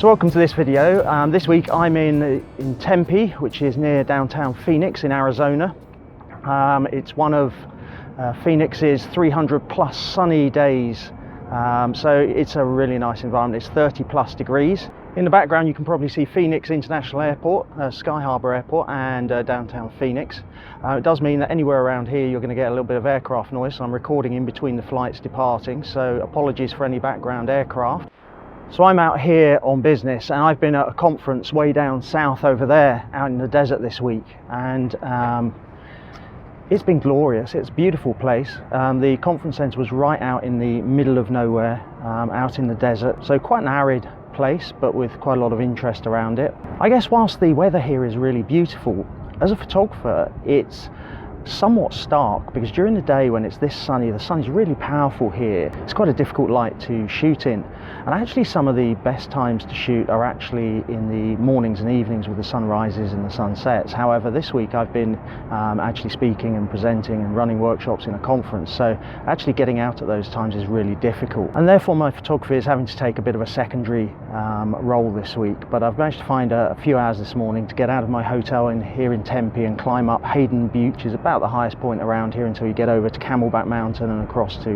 So welcome to this video. This week I'm in Tempe, which is near downtown Phoenix in Arizona. It's one of Phoenix's 300 plus sunny days, so it's a really nice environment. It's 30 plus degrees. In the background you can probably see Phoenix International Airport, Sky Harbor Airport, and downtown Phoenix. It does mean that anywhere around here you're going to get a little bit of aircraft noise. So I'm recording in between the flights departing, so apologies for any background aircraft. So I'm out here on business, and I've been at a conference way down south over there out in the desert this week, and it's been glorious. It's a beautiful place. The conference centre was right out in the middle of nowhere, out in the desert, so quite an arid place but with quite a lot of interest around it. I guess whilst the weather here is really beautiful, as a photographer it's somewhat stark, because during the day when it's this sunny, the sun is really powerful here. It's quite a difficult light to shoot in, and actually some of the best times to shoot are actually in the mornings and evenings with the sun rises and the sun sets. However, this week I've been actually speaking and presenting and running workshops in a conference, so actually getting out at those times is really difficult, and therefore my photography is having to take a bit of a secondary role this week. But I've managed to find a few hours this morning to get out of my hotel here in Tempe and climb up Hayden Butte, which is about the highest point around here, until you get over to Camelback Mountain and across to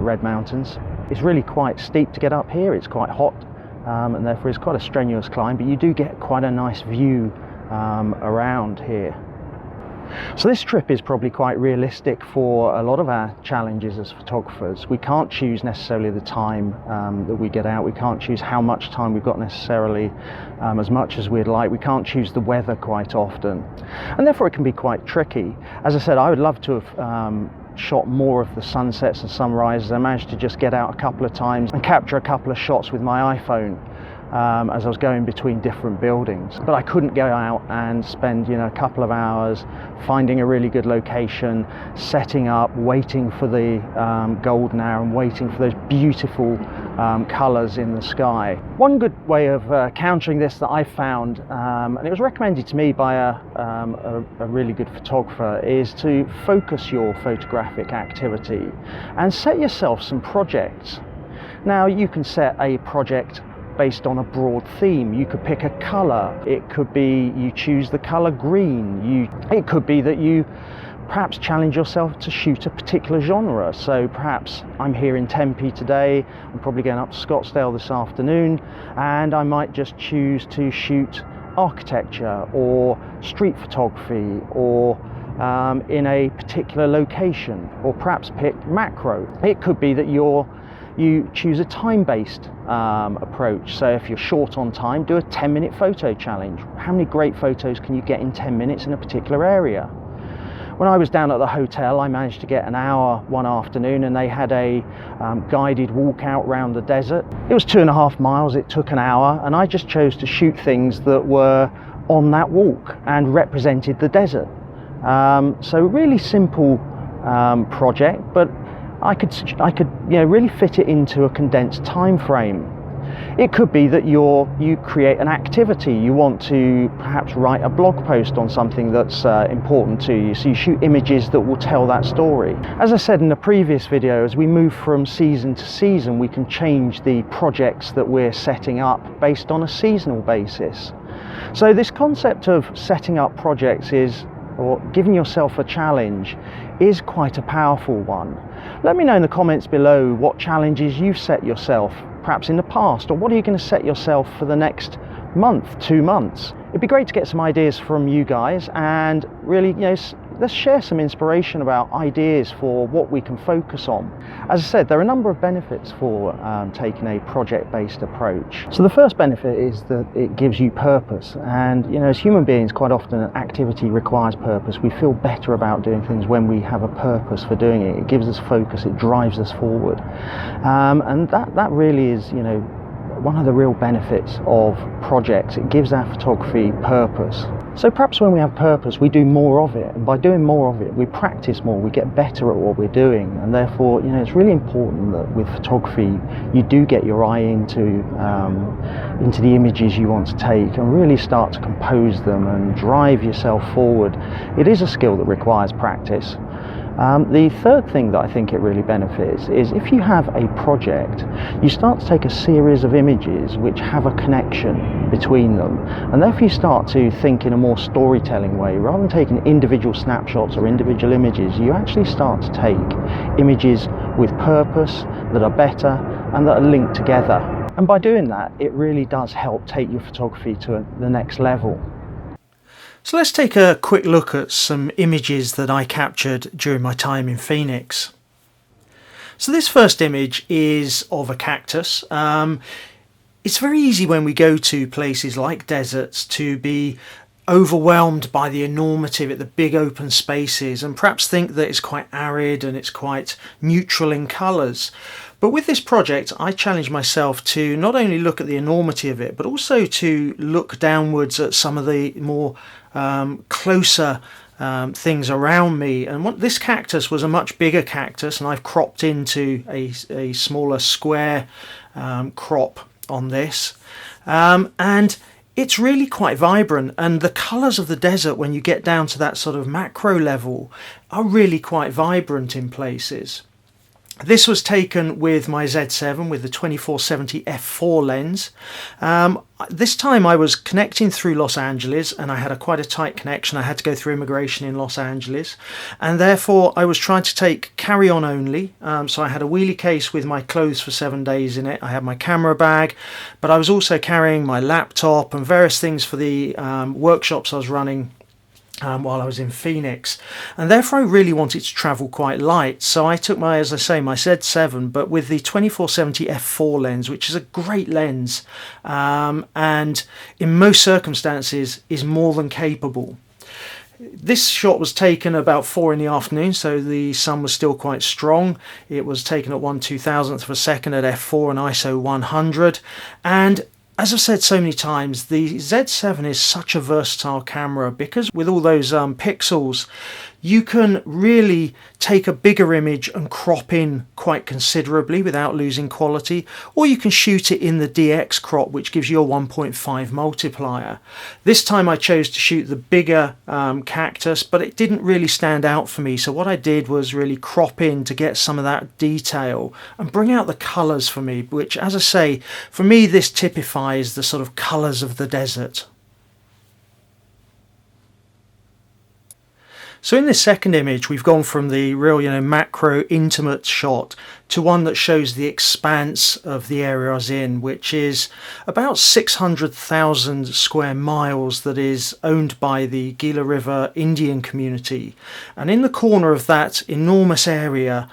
Red Mountains. It's really quite steep to get up here. It's quite hot, and therefore it's quite a strenuous climb, but you do get quite a nice view around here. So this trip is probably quite realistic for a lot of our challenges as photographers. We can't choose necessarily the time that we get out. We can't choose how much time we've got necessarily, as much as we'd like. We can't choose the weather quite often, and therefore it can be quite tricky. As I said, I would love to have shot more of the sunsets and sunrises. I managed to just get out a couple of times and capture a couple of shots with my iPhone as I was going between different buildings, but I couldn't go out and spend a couple of hours finding a really good location, setting up, waiting for the golden hour and waiting for those beautiful colours in the sky. One good way of countering this that I found, and it was recommended to me by a really good photographer, is to focus your photographic activity and set yourself some projects. Now you can set a project based on a broad theme. You could pick a colour. It could be you choose the colour green. It could be that you perhaps challenge yourself to shoot a particular genre. So perhaps I'm here in Tempe today, I'm probably going up to Scottsdale this afternoon, and I might just choose to shoot architecture or street photography, or in a particular location, or perhaps pick macro. It could be that you choose a time-based approach. So if you're short on time, do a 10-minute photo challenge. How many great photos can you get in 10 minutes in a particular area? When I was down at the hotel, I managed to get an hour one afternoon, and they had a guided walk out around the desert. It was 2.5 miles, it took an hour, and I just chose to shoot things that were on that walk and represented the desert. So really simple project, but I could really fit it into a condensed time frame. It could be that you create an activity. You want to perhaps write a blog post on something that's important to you, so you shoot images that will tell that story. As I said in the previous video, as we move from season to season, we can change the projects that we're setting up based on a seasonal basis. So this concept of setting up projects or giving yourself a challenge is quite a powerful one. Let me know in the comments below what challenges you've set yourself, perhaps in the past, or what are you going to set yourself for the next month, 2 months. It'd be great to get some ideas from you guys, and really, let's share some inspiration about ideas for what we can focus on. As I said, there are a number of benefits for taking a project-based approach. So the first benefit is that it gives you purpose, and as human beings, quite often an activity requires purpose. We feel better about doing things when we have a purpose for doing it. It gives us focus, it drives us forward, and that really is one of the real benefits of projects. It gives our photography purpose. So perhaps when we have purpose, we do more of it, and by doing more of it, we practice more, we get better at what we're doing, and therefore, it's really important that with photography, you do get your eye into the images you want to take, and really start to compose them and drive yourself forward. It is a skill that requires practice. The third thing that I think it really benefits is if you have a project, you start to take a series of images which have a connection between them, and therefore you start to think in a more storytelling way. Rather than taking individual snapshots or individual images, you actually start to take images with purpose, that are better and that are linked together. And by doing that, it really does help take your photography to the next level. So let's take a quick look at some images that I captured during my time in Phoenix. So this first image is of a cactus. It's very easy when we go to places like deserts to be overwhelmed by the enormity of it, the big open spaces, and perhaps think that it's quite arid and it's quite neutral in colours. But with this project, I challenged myself to not only look at the enormity of it, but also to look downwards at some of the more closer things around me. And this cactus was a much bigger cactus, and I've cropped into a smaller square crop on this. And it's really quite vibrant, and the colours of the desert, when you get down to that sort of macro level, are really quite vibrant in places. This was taken with my Z7 with the 24-70 f4 lens. This time I was connecting through Los Angeles, and I had quite a tight connection. I had to go through immigration in Los Angeles, and therefore I was trying to take carry-on only. So I had a wheelie case with my clothes for 7 days in it. I had my camera bag, but I was also carrying my laptop and various things for the workshops I was running while I was in Phoenix, and therefore I really wanted to travel quite light. So I took my, as I say, my Z7, but with the 24-70 f4 lens, which is a great lens, and in most circumstances is more than capable. This shot was taken about 4 in the afternoon, so the sun was still quite strong. It was taken at 1/2000th of a second at f4 and ISO 100, and as I've said so many times, the Z7 is such a versatile camera because with all those pixels, you can really take a bigger image and crop in quite considerably without losing quality, or you can shoot it in the DX crop, which gives you a 1.5 multiplier. This time I chose to shoot the bigger cactus, but it didn't really stand out for me. So what I did was really crop in to get some of that detail and bring out the colours for me, which, as I say, for me this typifies the sort of colours of the desert. So in this second image, we've gone from the real, macro intimate shot to one that shows the expanse of the area I was in, which is about 600,000 square miles that is owned by the Gila River Indian community. And in the corner of that enormous area,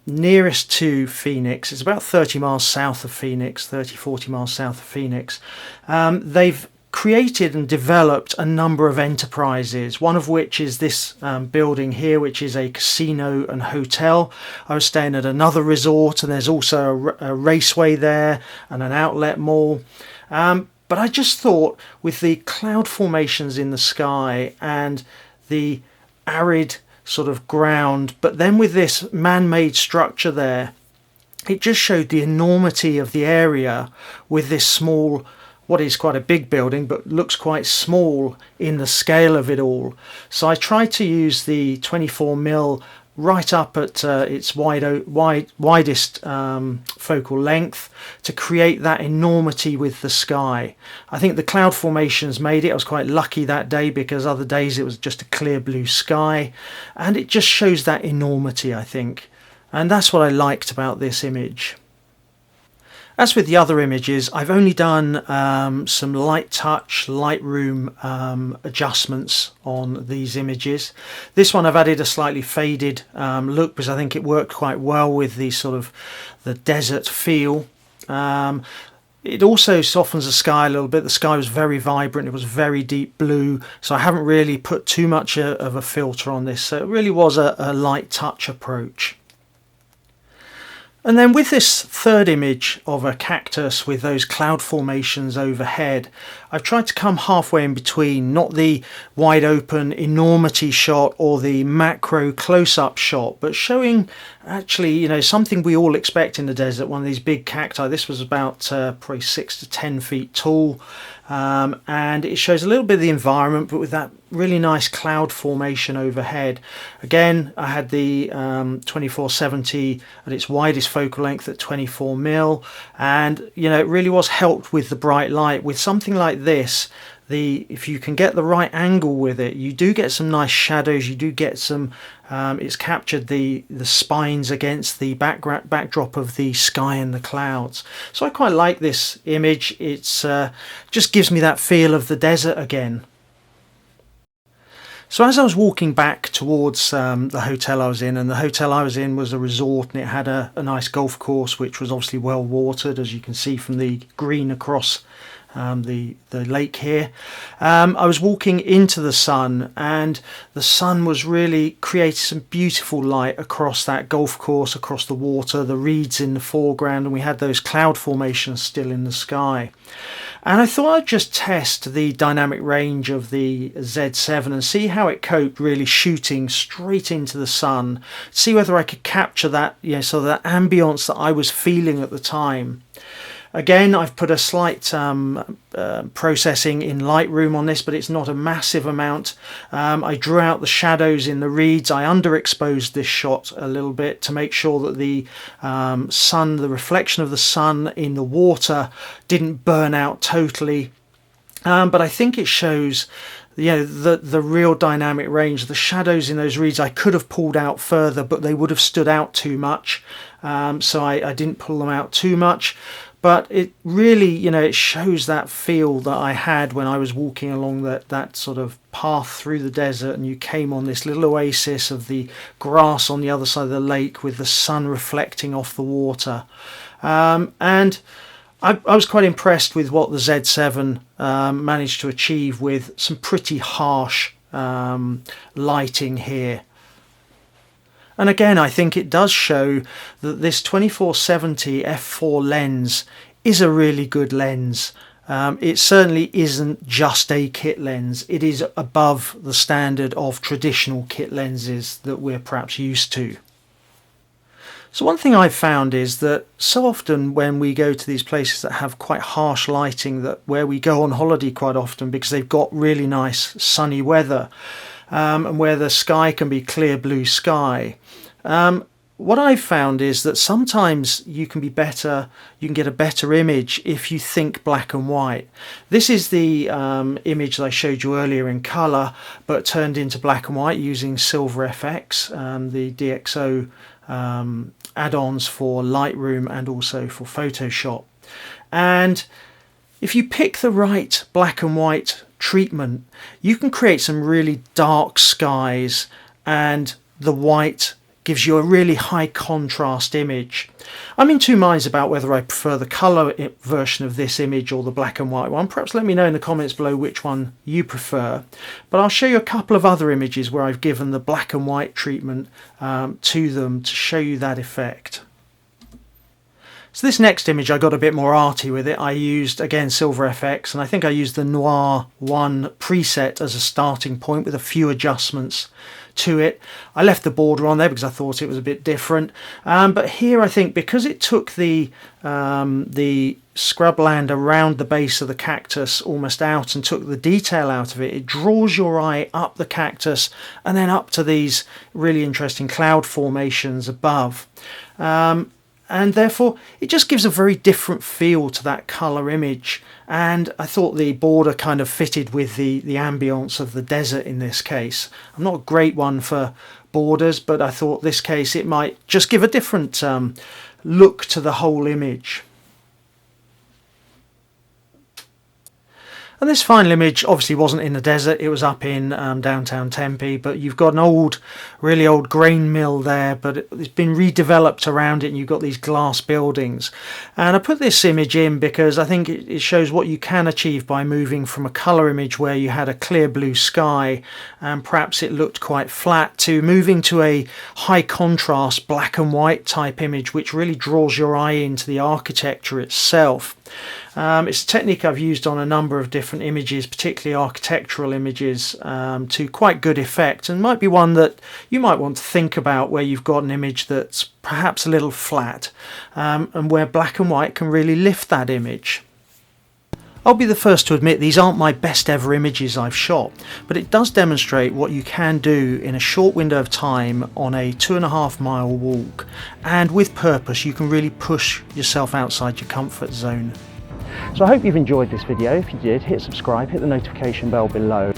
nearest to Phoenix, it's about 30 miles south of Phoenix, 40 miles south of Phoenix, they've created and developed a number of enterprises, one of which is this building here, which is a casino and hotel. I was staying at another resort, and there's also a raceway there and an outlet mall. But I just thought, with the cloud formations in the sky and the arid sort of ground, but then with this man-made structure there, it just showed the enormity of the area with this small, what is quite a big building but looks quite small in the scale of it all. So I tried to use the 24mm right up at its widest focal length to create that enormity with the sky. I think the cloud formations made it. I was quite lucky that day because other days it was just a clear blue sky, and it just shows that enormity, I think. And that's what I liked about this image. As with the other images, I've only done some light touch, Lightroom adjustments on these images. This one I've added a slightly faded look because I think it worked quite well with the sort of the desert feel. It also softens the sky a little bit. The sky was very vibrant, it was very deep blue, so I haven't really put too much of a filter on this. So it really was a light touch approach. And then with this third image of a cactus with those cloud formations overhead, I've tried to come halfway in between, not the wide open enormity shot or the macro close-up shot, but showing actually, you know, something we all expect in the desert, one of these big cacti. This was about probably 6 to 10 feet tall, and it shows a little bit of the environment, but with that really nice cloud formation overhead. Again, I had the 2470 at its widest focal length at 24mm, and you know, it really was helped with the bright light. With something like this, if you can get the right angle with it, you do get some nice shadows. You do get some it's captured the spines against the backdrop of the sky and the clouds. So I quite like this image. It's just gives me that feel of the desert again. So as I was walking back towards the hotel I was in, and the hotel I was in was a resort, and it had a nice golf course which was obviously well watered, as you can see from the green across the lake here. I was walking into the sun, and the sun was really creating some beautiful light across that golf course, across the water, the reeds in the foreground, and we had those cloud formations still in the sky. And I thought I'd just test the dynamic range of the Z7 and see how it coped really shooting straight into the sun, see whether I could capture that, you know, sort of that ambience that I was feeling at the time. Again, I've put a slight processing in Lightroom on this, but it's not a massive amount. I drew out the shadows in the reeds. I underexposed this shot a little bit to make sure that the sun, the reflection of the sun in the water didn't burn out totally. But I think it shows, you know, the real dynamic range. The shadows in those reeds I could have pulled out further, but they would have stood out too much. So I didn't pull them out too much. But it really, you know, it shows that feel that I had when I was walking along that sort of path through the desert, and you came on this little oasis of the grass on the other side of the lake with the sun reflecting off the water. And I was quite impressed with what the Z7 managed to achieve with some pretty harsh lighting here. And again, I think it does show that this 2470 f4 lens is a really good lens. It certainly isn't just a kit lens. It is above the standard of traditional kit lenses that we're perhaps used to. So one thing I've found is that so often when we go to these places that have quite harsh lighting, that where we go on holiday quite often because they've got really nice sunny weather, and where the sky can be clear blue sky, what I've found is that sometimes you can get a better image if you think black and white. This is the image that I showed you earlier in colour, but turned into black and white using Silver FX, the DxO add-ons for Lightroom and also for Photoshop. And if you pick the right black and white treatment, you can create some really dark skies, and the white gives you a really high contrast image. I'm in two minds about whether I prefer the colour version of this image or the black and white one. Perhaps let me know in the comments below which one you prefer. But I'll show you a couple of other images where I've given the black and white treatment to them to show you that effect. So this next image, I got a bit more arty with it. I used, again, Silver FX, and I think I used the Noir 1 preset as a starting point with a few adjustments to it. I left the border on there because I thought it was a bit different. But here I think because it took the scrubland around the base of the cactus almost out and took the detail out of it, it draws your eye up the cactus and then up to these really interesting cloud formations above. And therefore it just gives a very different feel to that colour image, and I thought the border kind of fitted with the ambience of the desert in this case. I'm not a great one for borders, but I thought this case it might just give a different look to the whole image. And this final image obviously wasn't in the desert, it was up in downtown Tempe, but you've got an really old grain mill there, but it's been redeveloped around it and you've got these glass buildings. And I put this image in because I think it shows what you can achieve by moving from a colour image where you had a clear blue sky and perhaps it looked quite flat, to moving to a high contrast black and white type image which really draws your eye into the architecture itself. It's a technique I've used on a number of different images, particularly architectural images, to quite good effect, and might be one that you might want to think about where you've got an image that's perhaps a little flat, and where black and white can really lift that image. I'll be the first to admit these aren't my best ever images I've shot, but it does demonstrate what you can do in a short window of time on a 2.5 mile walk, and with purpose you can really push yourself outside your comfort zone. So I hope you've enjoyed this video. If you did, hit subscribe, hit the notification bell below.